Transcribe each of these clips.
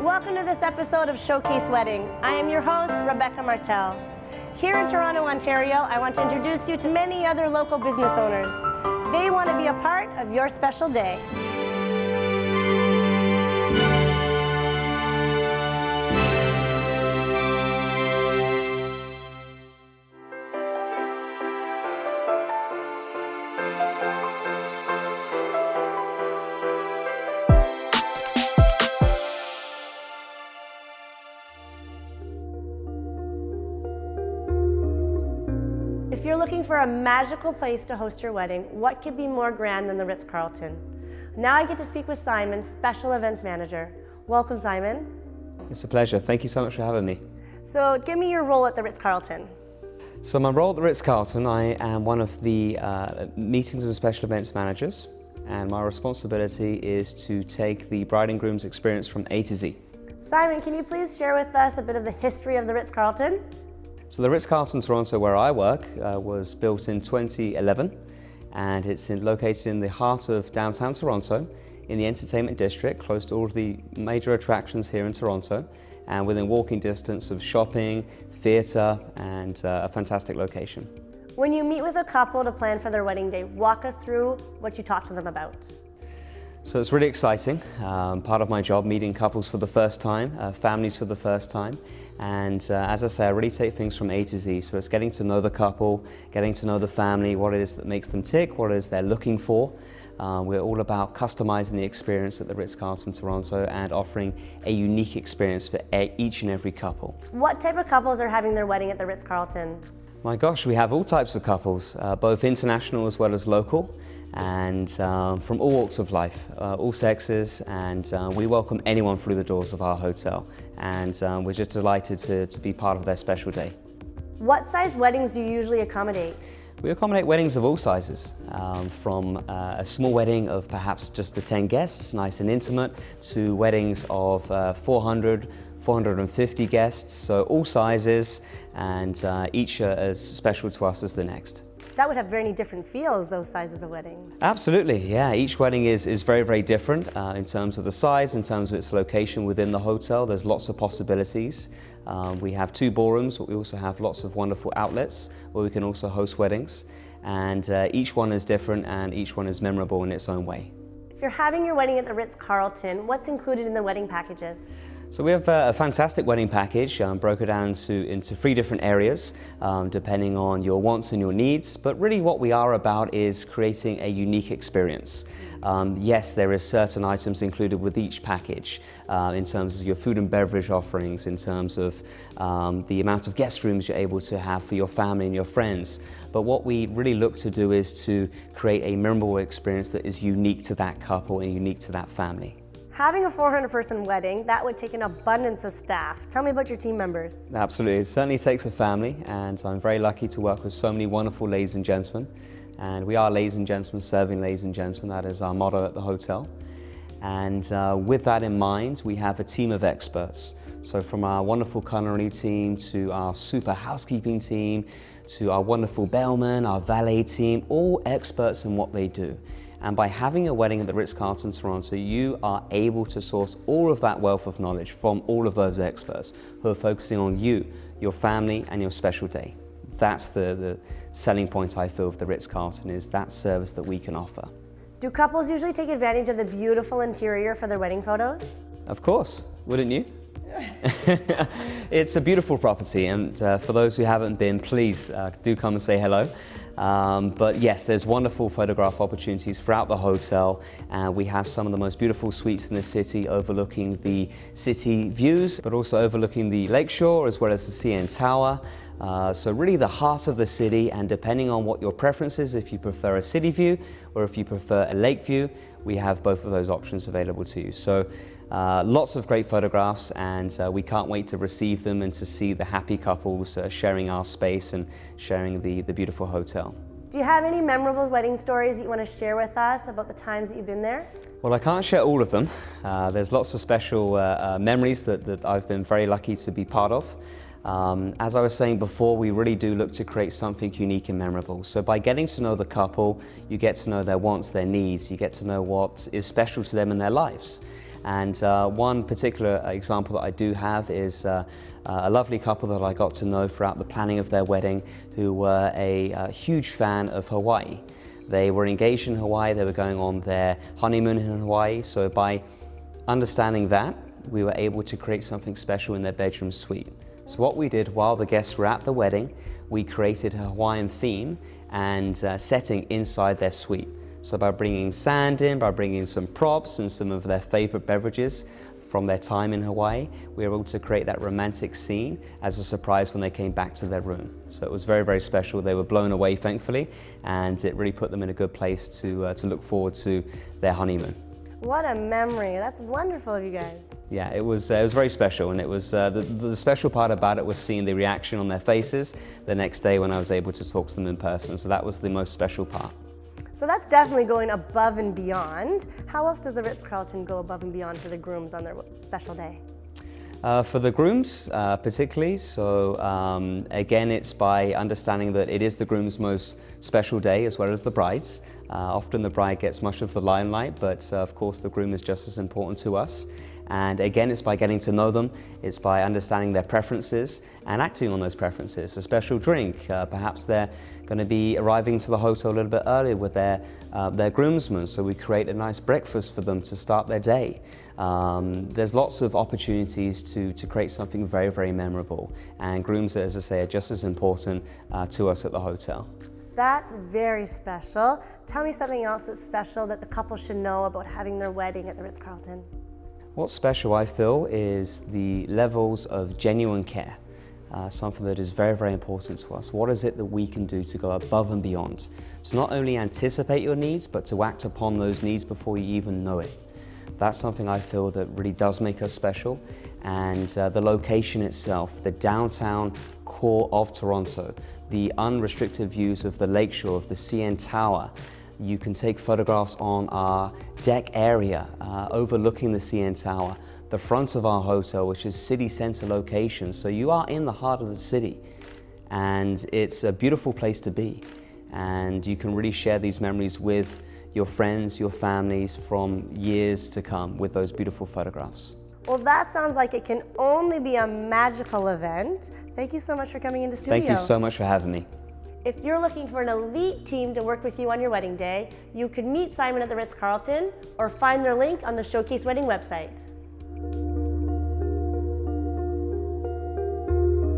Welcome to this episode of Showcase Wedding. I am your host, Rebecca Martel. Here in Toronto, Ontario, I want to introduce you to many other local business owners. They want to be a part of your special day. If you're looking for a magical place to host your wedding, what could be more grand than the Ritz-Carlton? Now I get to speak with Simon, Special Events Manager. Welcome, Simon. It's a pleasure. Thank you so much for having me. So give me your role at the Ritz-Carlton. So my role at the Ritz-Carlton, I am one of the meetings and special events managers, and my responsibility is to take the bride and groom's experience from A to Z. Simon, can you please share with us a bit of the history of the Ritz-Carlton? So the Ritz-Carlton Toronto, where I work, was built in 2011, and it's located in the heart of downtown Toronto, in the entertainment district, close to all of the major attractions here in Toronto, and within walking distance of shopping, theatre, and a fantastic location. When you meet with a couple to plan for their wedding day, walk us through what you talk to them about. So it's really exciting. Part of my job, meeting couples for the first time, families for the first time. And as I say, I really take things from A to Z. So it's getting to know the couple, getting to know the family, what it is that makes them tick, what it is they're looking for. We're all about customizing the experience at the Ritz-Carlton Toronto and offering a unique experience for each and every couple. What type of couples are having their wedding at the Ritz-Carlton? My gosh, we have all types of couples, both international as well as local, and from all walks of life, all sexes, and we welcome anyone through the doors of our hotel, and we're just delighted to be part of their special day. What size weddings do you usually accommodate? We accommodate weddings of all sizes, from a small wedding of perhaps just the 10 guests, nice and intimate, to weddings of 400, 450 guests, so all sizes, and each are as special to us as the next. That would have very different feels, those sizes of weddings. Absolutely, yeah. Each wedding is very, very different in terms of the size, in terms of its location within the hotel. There's lots of possibilities. We have 2 ballrooms, but we also have lots of wonderful outlets where we can also host weddings. And each one is different and each one is memorable in its own way. If you're having your wedding at the Ritz-Carlton, what's included in the wedding packages? So we have a fantastic wedding package, broken down into 3 different areas, depending on your wants and your needs. But really what we are about is creating a unique experience. Yes, there is certain items included with each package, in terms of your food and beverage offerings, in terms of the amount of guest rooms you're able to have for your family and your friends. But what we really look to do is to create a memorable experience that is unique to that couple and unique to that family. Having a 400-person wedding, that would take an abundance of staff. Tell me about your team members. Absolutely, it certainly takes a family, and I'm very lucky to work with so many wonderful ladies and gentlemen. And we are ladies and gentlemen serving ladies and gentlemen. That is our motto at the hotel. And with that in mind, we have a team of experts. So from our wonderful culinary team to our super housekeeping team, to our wonderful bellman, our valet team, all experts in what they do. And by having a wedding at the Ritz-Carlton Toronto, you are able to source all of that wealth of knowledge from all of those experts who are focusing on you, your family, and your special day. That's the selling point, I feel, of the Ritz-Carlton, is that service that we can offer. Do couples usually take advantage of the beautiful interior for their wedding photos? Of course, wouldn't you? It's a beautiful property, and for those who haven't been, please do come and say hello. But yes, there's wonderful photograph opportunities throughout the hotel. We have some of the most beautiful suites in the city, overlooking the city views, but also overlooking the lakeshore as well as the CN Tower. So really the heart of the city, and depending on what your preference is, if you prefer a city view or if you prefer a lake view, we have both of those options available to you. So lots of great photographs, and we can't wait to receive them and to see the happy couples sharing our space and sharing the beautiful hotel. Do you have any memorable wedding stories that you want to share with us about the times that you've been there? Well, I can't share all of them. There's lots of special memories that I've been very lucky to be part of. As I was saying before, we really do look to create something unique and memorable. So by getting to know the couple, you get to know their wants, their needs, you get to know what is special to them in their lives. And one particular example that I do have is a lovely couple that I got to know throughout the planning of their wedding, who were a huge fan of Hawaii. They were engaged in Hawaii, they were going on their honeymoon in Hawaii, so by understanding that, we were able to create something special in their bedroom suite. So what we did while the guests were at the wedding, we created a Hawaiian theme and setting inside their suite. So by bringing sand in, by bringing some props and some of their favorite beverages from their time in Hawaii, we were able to create that romantic scene as a surprise when they came back to their room. So it was very, very special. They were blown away, thankfully, and it really put them in a good place to look forward to their honeymoon. What a memory. That's wonderful of you guys. Yeah, it was very special, and it was the special part about it was seeing the reaction on their faces the next day when I was able to talk to them in person. So that was the most special part. So that's definitely going above and beyond. How else does the Ritz-Carlton go above and beyond for the grooms on their special day? For the grooms particularly, so again it's by understanding that it is the groom's most special day as well as the bride's. Often the bride gets much of the limelight, but of course the groom is just as important to us. And again, it's by getting to know them, it's by understanding their preferences and acting on those preferences. A special drink, perhaps they're going to be arriving to the hotel a little bit earlier with their groomsmen, so we create a nice breakfast for them to start their day. There's lots of opportunities to create something very, very memorable, and grooms, as I say, are just as important to us at the hotel. That's very special. Tell me something else that's special that the couple should know about having their wedding at the Ritz-Carlton. What's special, I feel, is the levels of genuine care, something that is very, very important to us. What is it that we can do to go above and beyond? To not only anticipate your needs, but to act upon those needs before you even know it. That's something I feel that really does make us special. And the location itself, the downtown core of Toronto, the unrestricted views of the lakeshore, of the CN Tower. You can take photographs on our deck area overlooking the CN Tower, the front of our hotel, which is city center location. So you are in the heart of the city, and it's a beautiful place to be. And you can really share these memories with your friends, your families from years to come with those beautiful photographs. Well, that sounds like it can only be a magical event. Thank you so much for coming into studio. Thank you so much for having me. If you're looking for an elite team to work with you on your wedding day, you can meet Simon at the Ritz-Carlton or find their link on the Showcase Wedding website.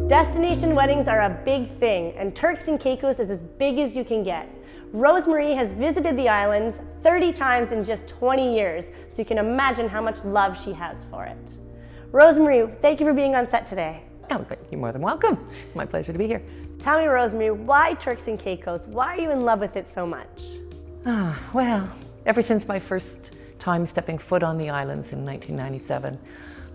Destination weddings are a big thing, and Turks and Caicos is as big as you can get. Rosemarie has visited the islands 30 times in just 20 years, so you can imagine how much love she has for it. Rosemarie, thank you for being on set today. Oh, you're more than welcome. My pleasure to be here. Tell me, Rosemarie, why Turks and Caicos? Why are you in love with it so much? Well, ever since my first time stepping foot on the islands in 1997,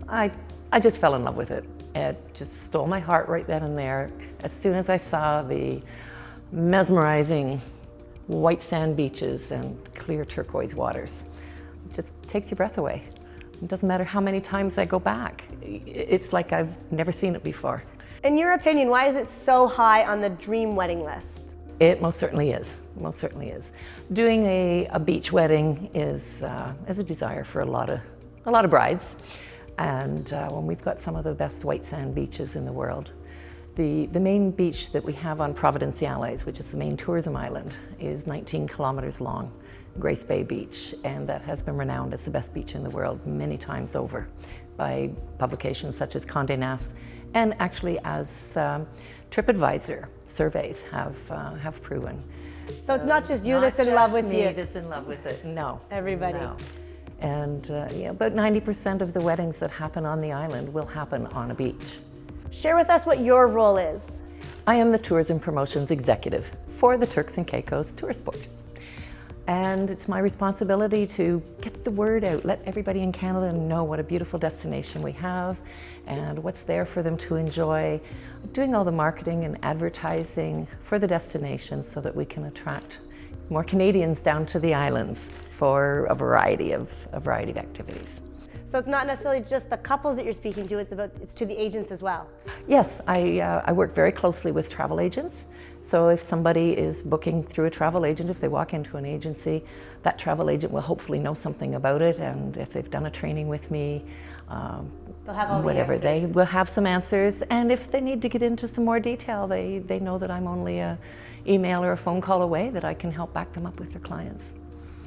I just fell in love with it. It just stole my heart right then and there. As soon as I saw the mesmerizing white sand beaches and clear turquoise waters, it just takes your breath away. It doesn't matter how many times I go back. It's like I've never seen it before. In your opinion, why is it so high on the dream wedding list? It most certainly is. Most certainly is. Doing a beach wedding is a desire for a lot of brides, and when we've got some of the best white sand beaches in the world. The main beach that we have on Providenciales, which is the main tourism island, is 19 kilometers long, Grace Bay Beach, and that has been renowned as the best beach in the world many times over by publications such as Condé Nast, and actually as TripAdvisor surveys have proven. So it's not just you that's in love with me it. that's in love with it. No. Everybody. No. And yeah, about 90% of the weddings that happen on the island will happen on a beach. Share with us what your role is. I am the Tourism Promotions Executive for the Turks and Caicos Tourist Board. And it's my responsibility to get the word out, let everybody in Canada know what a beautiful destination we have and what's there for them to enjoy, doing all the marketing and advertising for the destination so that we can attract more Canadians down to the islands for a variety of activities. So it's not necessarily just the couples that you're speaking to, it's to the agents as well. Yes, I work very closely with travel agents. So if somebody is booking through a travel agent, if they walk into an agency, that travel agent will hopefully know something about it, and if they've done a training with me, They'll have all whatever, the answers. they will have some answers. And if they need to get into some more detail, they know that I'm only an email or a phone call away, that I can help back them up with their clients.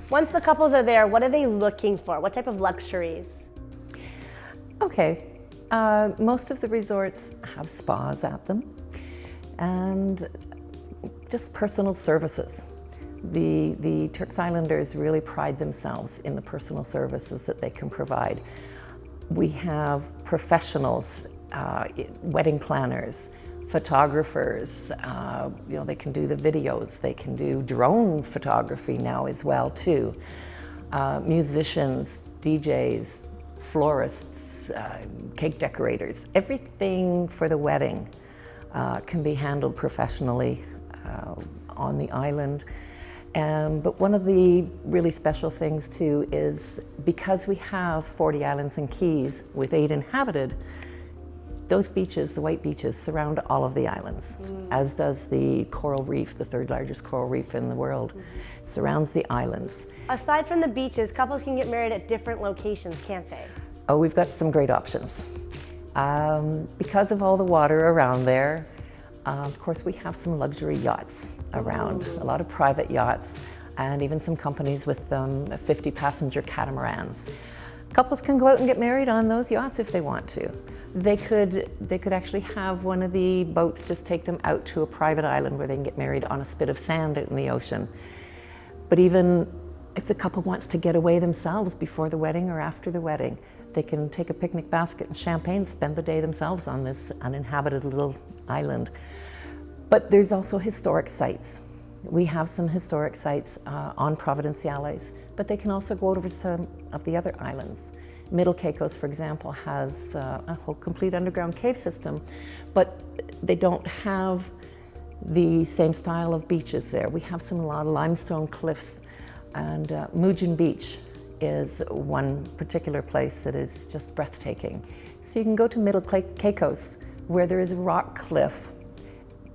Once the couples are there, what are they looking for? What type of luxuries? Okay, most of the resorts have spas at them, and just personal services. The Turks Islanders really pride themselves in the personal services that they can provide. We have professionals, wedding planners, photographers, they can do the videos, they can do drone photography now as well too. Musicians, DJs, florists, cake decorators, everything for the wedding can be handled professionally on the island. But one of the really special things too is, because we have 40 islands and keys with 8 inhabited, those beaches, the white beaches, surround all of the islands, as does the coral reef, the 3rd largest coral reef in the world, surrounds the islands. Aside from the beaches, couples can get married at different locations, can't they? Oh, we've got some great options. Because of all the water around there, of course, we have some luxury yachts around, a lot of private yachts, and even some companies with 50-passenger catamarans. Couples can go out and get married on those yachts if they want to. They could actually have one of the boats just take them out to a private island where they can get married on a spit of sand out in the ocean. But even if the couple wants to get away themselves before the wedding or after the wedding, they can take a picnic basket and champagne, spend the day themselves on this uninhabited little island. But there's also historic sites. We have some historic sites on Providenciales, but they can also go over to some of the other islands. Middle Caicos, for example, has a whole complete underground cave system, but they don't have the same style of beaches there. We have some limestone cliffs, and Mujin Beach is one particular place that is just breathtaking. So you can go to Middle Caicos, where there is a rock cliff,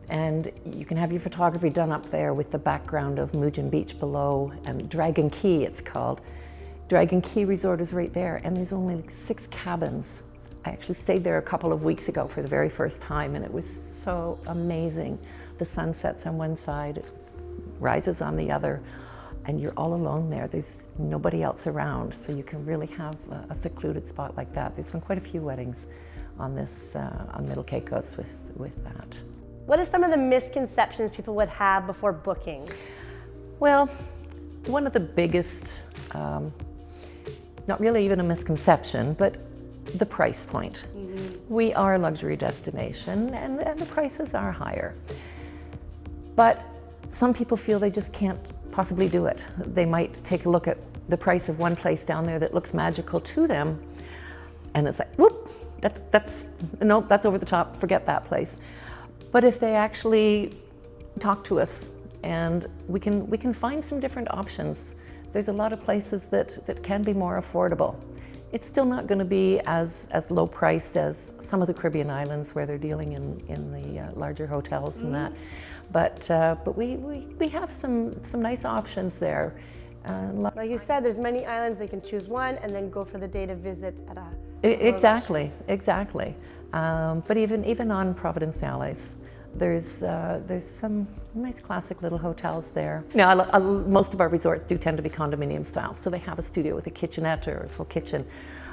and you can have your photography done up there with the background of Mujin Beach below, and Dragon Key it's called. Dragon Key Resort is right there, and there's only like 6 cabins. I actually stayed there a couple of weeks ago for the very first time, and it was so amazing. The sun sets on one side, it rises on the other, and you're all alone there. There's nobody else around, so you can really have a secluded spot like that. There's been quite a few weddings on this, on Middle Caicos with that. What are some of the misconceptions people would have before booking? Well, one of the biggest, not really even a misconception, but the price point. We are a luxury destination, and the prices are higher. But some people feel they just can't possibly do it. They might take a look at the price of one place down there that looks magical to them, and it's like, whoop, that's over the top, forget that place. But if they actually talk to us, and we can find some different options. There's a lot of places that can be more affordable. It's still not going to be as low priced as some of the Caribbean islands where they're dealing in the larger hotels and that. But we have some nice options there. Like you said, there's many islands, they can choose one and then go for the day to visit at a... Exactly. But even on Providenciales, there's some nice classic little hotels there. Now, most of our resorts do tend to be condominium style, so they have a studio with a kitchenette or a full kitchen,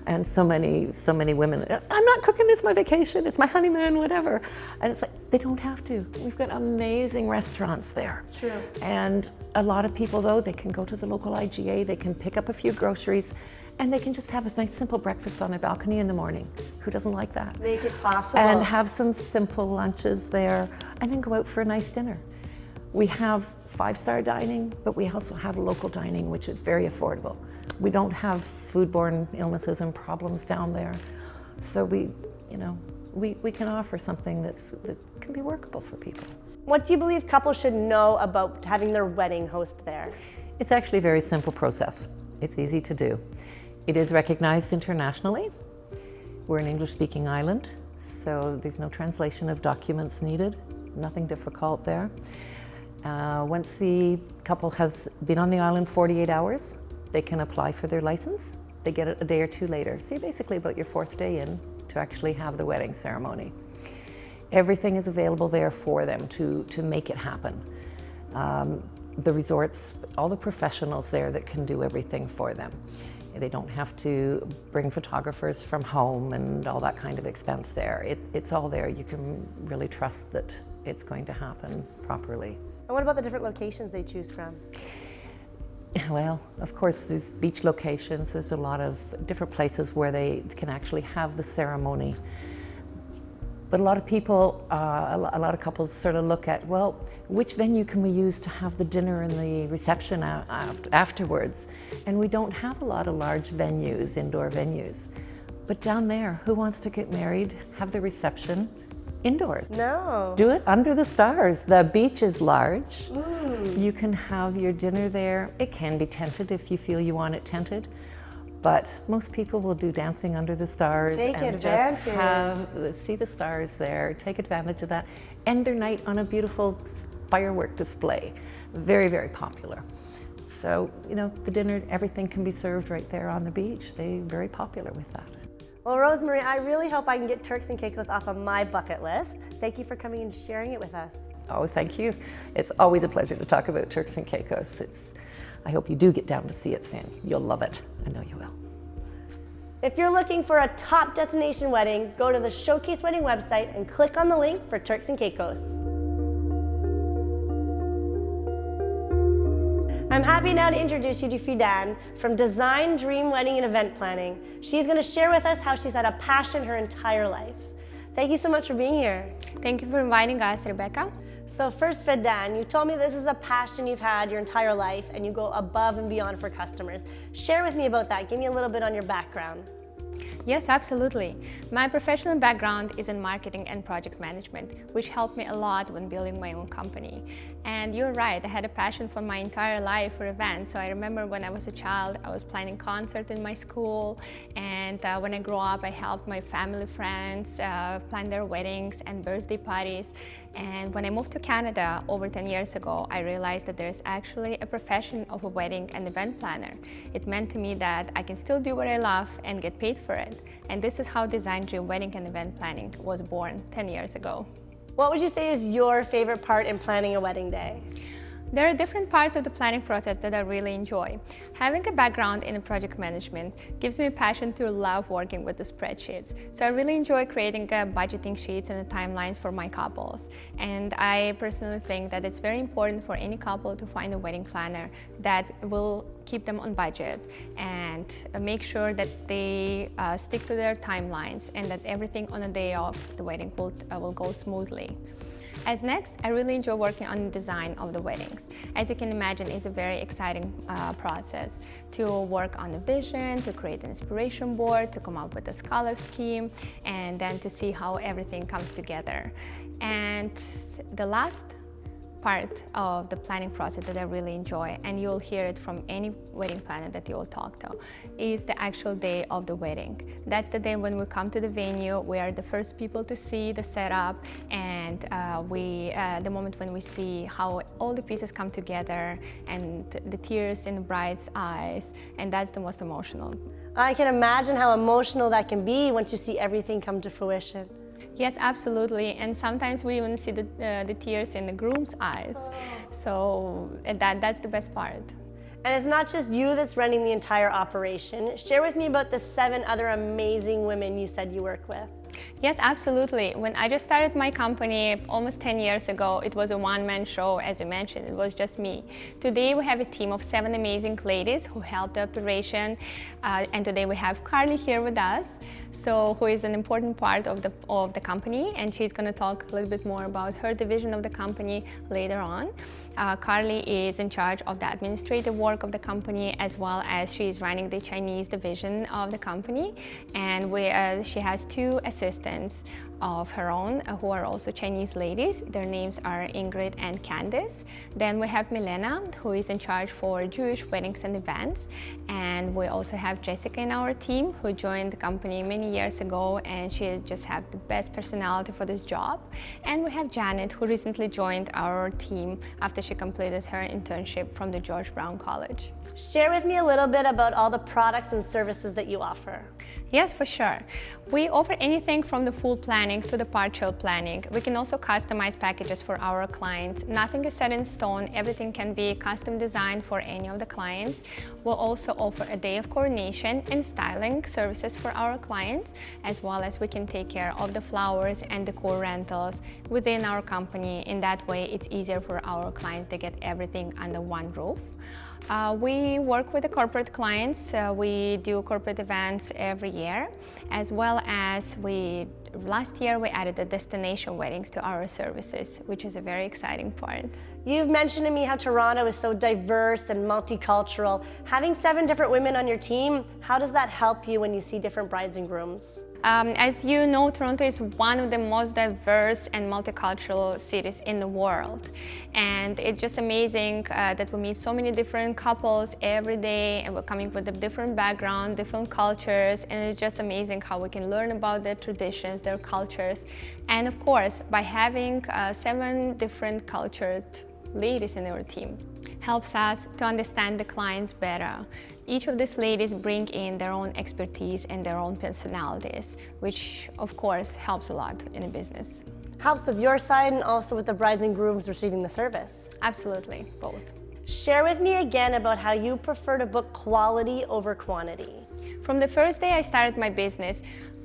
and so many women, I'm not cooking, it's my vacation, it's my honeymoon, whatever. And it's like, they don't have to. We've got amazing restaurants there. True. And a lot of people, though, they can go to the local IGA, they can pick up a few groceries, and they can just have a nice simple breakfast on their balcony in the morning. Who doesn't like that? Make it possible. And have some simple lunches there, and then go out for a nice dinner. We have 5-star dining, but we also have local dining, which is very affordable. We don't have foodborne illnesses and problems down there. So we can offer something that can be workable for people. What do you believe couples should know about having their wedding host there? It's actually a very simple process. It's easy to do. It is recognized internationally. We're an English-speaking island, so there's no translation of documents needed, nothing difficult there. Once the couple has been on the island 48 hours, they can apply for their license. They get it a day or two later. So you're basically about your 4th day in to actually have the wedding ceremony. Everything is available there for them to make it happen. The resorts, all the professionals there that can do everything for them. They don't have to bring photographers from home and all that kind of expense there. It's all there. You can really trust that it's going to happen properly. And what about the different locations they choose from? Well, of course, there's beach locations. There's a lot of different places where they can actually have the ceremony. But a lot of people, a lot of couples sort of look at, well, which venue can we use to have the dinner and the reception afterwards? And we don't have a lot of large venues, indoor venues. But down there, who wants to get married, have the reception indoors? No. Do it under the stars. The beach is large. You can have your dinner there. It can be tented if you feel you want it tented. But most people will do dancing under the stars Take and advantage. just see the stars there, take advantage of that, end their night on a beautiful firework display. Very, very popular. So, you know, the dinner, everything can be served right there on the beach. They're very popular with that. Well, Rosemary, I really hope I can get Turks and Caicos off of my bucket list. Thank you for coming and sharing it with us. Oh, thank you. It's always a pleasure to talk about Turks and Caicos. I hope you do get down to see it soon. You'll love it. I know you will. If you're looking for a top destination wedding, go to the Showcase Wedding website and click on the link for Turks and Caicos. I'm happy now to introduce you to Fidan from Design, Dream Wedding and Event Planning. She's going to share with us how she's had a passion her entire life. Thank you so much for being here. Thank you for inviting us, Rebecca. So first, Fidan, you told me this is a passion you've had your entire life and you go above and beyond for customers. Share with me about that. Give me a little bit on your background. Yes, absolutely. My professional background is in marketing and project management, which helped me a lot when building my own company. And you're right, I had a passion for my entire life for events. So I remember when I was a child, I was planning concerts in my school. And when I grew up, I helped my family friends plan their weddings and birthday parties. And when I moved to Canada over 10 years ago, I realized that there's actually a profession of a wedding and event planner. It meant to me that I can still do what I love and get paid for it. And this is how Design, Dream Wedding and Event Planning was born 10 years ago. What would you say is your favorite part in planning a wedding day? There are different parts of the planning process that I really enjoy. Having a background in project management gives me a passion to love working with the spreadsheets. So I really enjoy creating budgeting sheets and the timelines for my couples. And I personally think that it's very important for any couple to find a wedding planner that will keep them on budget and make sure that they stick to their timelines and that everything on the day of the wedding will go smoothly. As next, I really enjoy working on the design of the weddings. As you can imagine, it's a very exciting process to work on the vision, to create an inspiration board, to come up with a color scheme, and then to see how everything comes together. And the last part of the planning process that I really enjoy, and you'll hear it from any wedding planner that you will talk to, is the actual day of the wedding. That's the day when we come to the venue. We are the first people to see the setup, and the moment when we see how all the pieces come together and the tears in the bride's eyes, and that's the most emotional. I can imagine how emotional that can be once you see everything come to fruition. Yes, absolutely, and sometimes we even see the tears in the groom's eyes. So that's the best part. And it's not just you that's running the entire operation. Share with me about the 7 other amazing women you said you work with. Yes, absolutely. When I just started my company almost 10 years ago, it was a one-man show, as you mentioned. It was just me. Today we have a team of 7 amazing ladies who help the operation, and today we have Carly here with us, who is an important part of the company, and she's going to talk a little bit more about her division of the company later on. Carly is in charge of the administrative work of the company, as well as she is running the Chinese division of the company, and she has 2 assistants of her own who are also Chinese ladies. Their names are Ingrid and Candice. Then we have Milena, who is in charge for Jewish weddings and events. And we also have Jessica in our team, who joined the company many years ago, and she just has the best personality for this job. And we have Janet, who recently joined our team after she completed her internship from the George Brown College. Share with me a little bit about all the products and services that you offer. Yes, for sure. We offer anything from the full planning to the partial planning. We can also customize packages for our clients. Nothing is set in stone. Everything can be custom designed for any of the clients. We'll also offer a day of coordination and styling services for our clients, as well as we can take care of the flowers and decor rentals within our company. In that way, it's easier for our clients to get everything under one roof. We work with the corporate clients. We do corporate events every year, as well as last year we added the destination weddings to our services, which is a very exciting part. You've mentioned to me how Toronto is so diverse and multicultural. Having 7 different women on your team, how does that help you when you see different brides and grooms? As you know, Toronto is one of the most diverse and multicultural cities in the world. And it's just amazing that we meet so many different couples every day, and we're coming with a different background, different cultures, and it's just amazing how we can learn about their traditions, their cultures. And of course, by having 7 different cultured ladies in our team, helps us to understand the clients better. Each of these ladies bring in their own expertise and their own personalities, which of course helps a lot in a business. Helps with your side and also with the brides and grooms receiving the service. Absolutely, both. Share with me again about how you prefer to book quality over quantity. From the first day I started my business,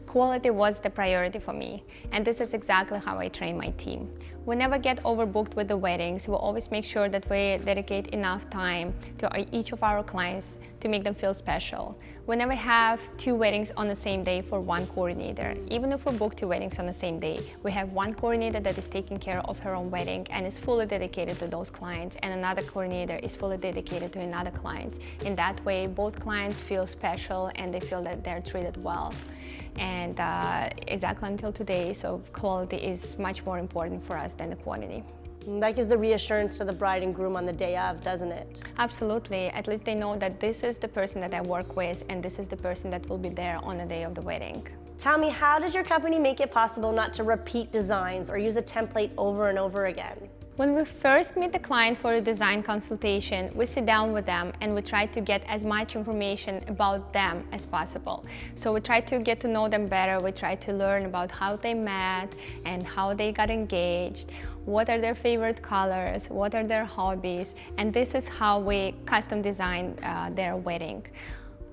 quality was the priority for me, and this is exactly how I train my team. We never get overbooked with the weddings. We'll always make sure that we dedicate enough time to each of our clients to make them feel special. We never have 2 weddings on the same day for one coordinator. Even if we book 2 weddings on the same day, we have one coordinator that is taking care of her own wedding and is fully dedicated to those clients, and another coordinator is fully dedicated to another client. In that way, both clients feel special and they feel that they're treated well. And exactly until today, so quality is much more important for us than the quantity. That gives the reassurance to the bride and groom on the day of, doesn't it? Absolutely. At least they know that this is the person that I work with and this is the person that will be there on the day of the wedding. Tell me, how does your company make it possible not to repeat designs or use a template over and over again? When we first meet the client for a design consultation, we sit down with them and we try to get as much information about them as possible. So we try to get to know them better, we try to learn about how they met and how they got engaged, what are their favorite colors, what are their hobbies, and this is how we custom design their wedding.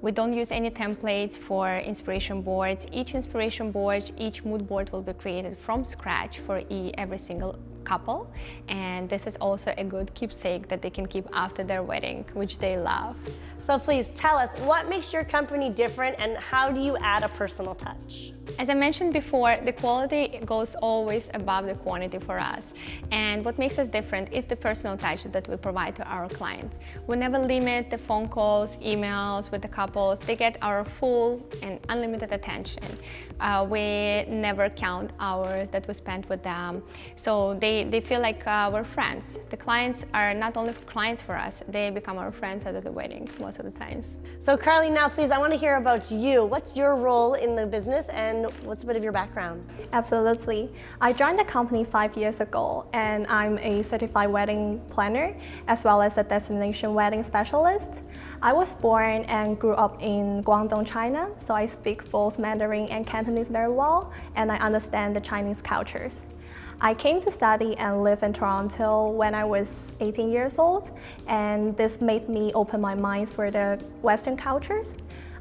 We don't use any templates for inspiration boards. Each inspiration board, each mood board will be created from scratch for every single couple, and this is also a good keepsake that they can keep after their wedding, which they love. So please tell us, what makes your company different and how do you add a personal touch? As I mentioned before, the quality goes always above the quantity for us. And what makes us different is the personal touch that we provide to our clients. We never limit the phone calls, emails with the couples. They get our full and unlimited attention. We never count hours that we spend with them. So they feel like we're friends. The clients are not only clients for us, they become our friends at the wedding most of the times. So Carly, now please, I want to hear about you. What's your role in the business and what's a bit of your background? Absolutely. I joined the company 5 years ago, and I'm a certified wedding planner as well as a destination wedding specialist. I was born and grew up in Guangdong, China, so I speak both Mandarin and Cantonese very well, and I understand the Chinese cultures. I came to study and live in Toronto when I was 18 years old, and this made me open my mind for the Western cultures.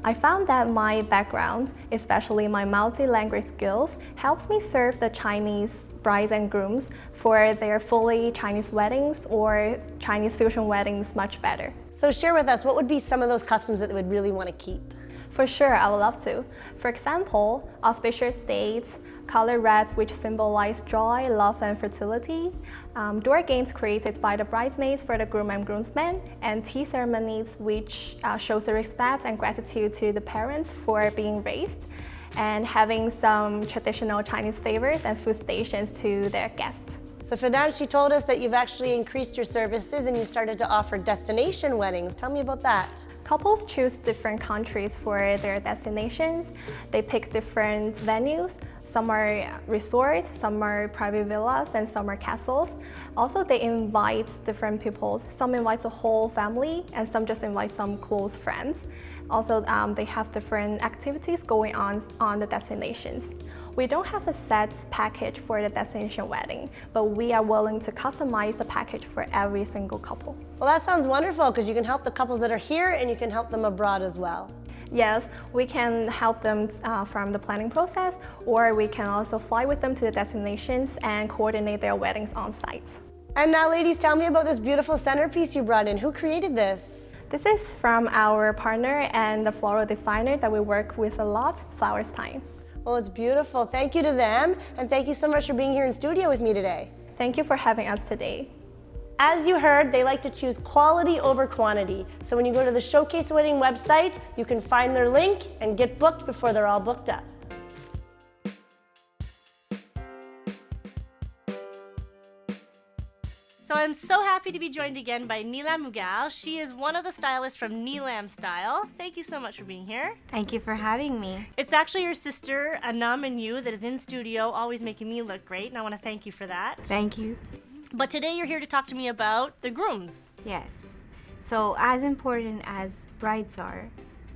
I found that my background, especially my multi-language skills, helps me serve the Chinese brides and grooms for their fully Chinese weddings or Chinese fusion weddings much better. So share with us, what would be some of those customs that they would really want to keep? For sure, I would love to. For example, auspicious dates, color red, which symbolize joy, love, and fertility, door games created by the bridesmaids for the groom and groomsmen, and tea ceremonies, which shows the respect and gratitude to the parents for being raised. and having some traditional Chinese favors and food stations to their guests. So Fidan, she told us that you've actually increased your services and you started to offer destination weddings. Tell me about that. Couples choose different countries for their destinations. They pick different venues. Some are resorts, some are private villas, and some are castles. Also, they invite different people. Some invite the whole family, and some just invite some close friends. Also, they have different activities going on the destinations. We don't have a set package for the destination wedding, but we are willing to customize the package for every single couple. Well, that sounds wonderful because you can help the couples that are here and you can help them abroad as well. Yes, we can help them from the planning process, or we can also fly with them to the destinations and coordinate their weddings on site. And now, ladies, tell me about this beautiful centerpiece you brought in. Who created this? This is from our partner and the floral designer that we work with a lot, Flowers Time. Well, it's beautiful. Thank you to them, and thank you so much for being here in studio with me today. Thank you for having us today. As you heard, they like to choose quality over quantity. So when you go to the Showcase Wedding website, you can find their link and get booked before they're all booked up. So I'm so happy to be joined again by Nilam Mughal. She is one of the stylists from Nilam Style. Thank you so much for being here. Thank you for having me. It's actually your sister, Anam, and you that is in studio, always making me look great, and I want to thank you for that. Thank you. But today you're here to talk to me about the grooms. Yes. So as important as brides are,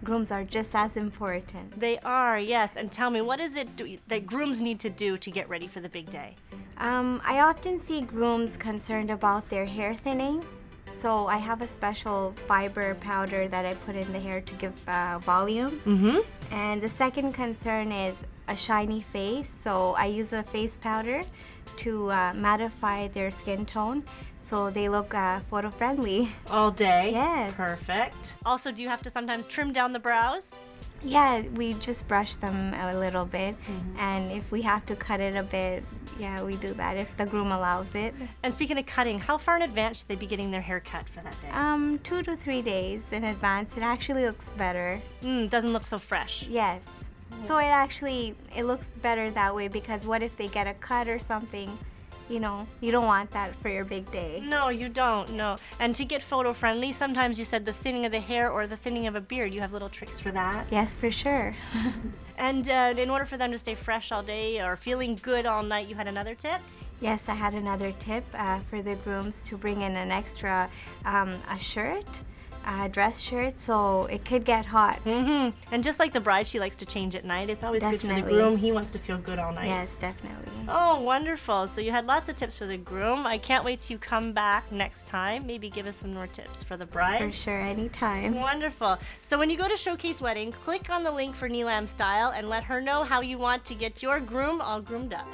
grooms are just as important. They are, yes. And tell me, what is it that grooms need to do to get ready for the big day? I often see grooms concerned about their hair thinning. So I have a special fiber powder that I put in the hair to give volume. Mm-hmm. And the second concern is a shiny face. So I use a face powder to mattify their skin tone so they look photo friendly. All day? Yes. Perfect. Also, do you have to sometimes trim down the brows? Yeah, we just brush them a little bit, and if we have to cut it a bit, yeah, we do that if the groom allows it. And speaking of cutting, how far in advance should they be getting their hair cut for that day? 2 to 3 days in advance. It actually looks better. Doesn't look so fresh. Yes. So it looks better that way, because what if they get a cut or something? You know, you don't want that for your big day. No, you don't, no. And to get photo friendly, sometimes you said the thinning of the hair or the thinning of a beard. You have little tricks for that. Yes, for sure. And in order for them to stay fresh all day or feeling good all night, you had another tip? Yes, I had another tip for the grooms to bring in an extra a shirt. Dress shirt, so it could get hot. And just like the bride, she likes to change at night. It's always good for the Definitely. groom. He wants to feel good all night. Yes, definitely. Oh, wonderful. So you had lots of tips for the groom. I can't wait to come back next time. Maybe give us some more tips for the bride. For sure, anytime. Wonderful. So when you go to Showcase Wedding, click on the link for Nilam Style and let her know how you want to get your groom all groomed up.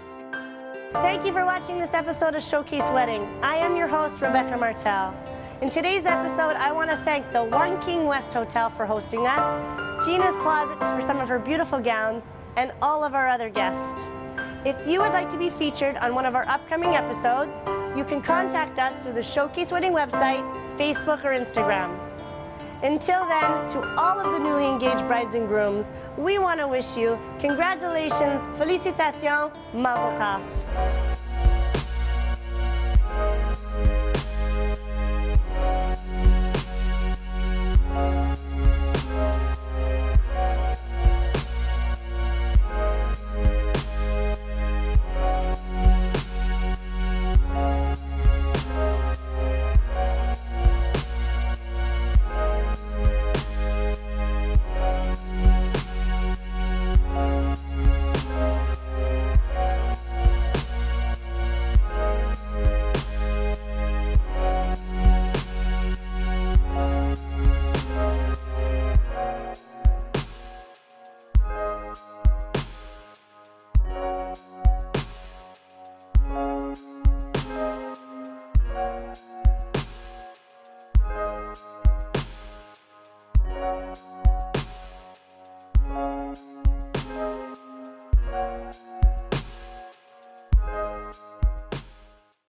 Thank you for watching this episode of Showcase Wedding. I am your host, Rebecca Martel. In today's episode, I want to thank the One King West Hotel for hosting us, Gina's Closet for some of her beautiful gowns, and all of our other guests. If you would like to be featured on one of our upcoming episodes, you can contact us through the Showcase Wedding website, Facebook, or Instagram. Until then, to all of the newly engaged brides and grooms, we want to wish you congratulations, félicitations, mazel tov.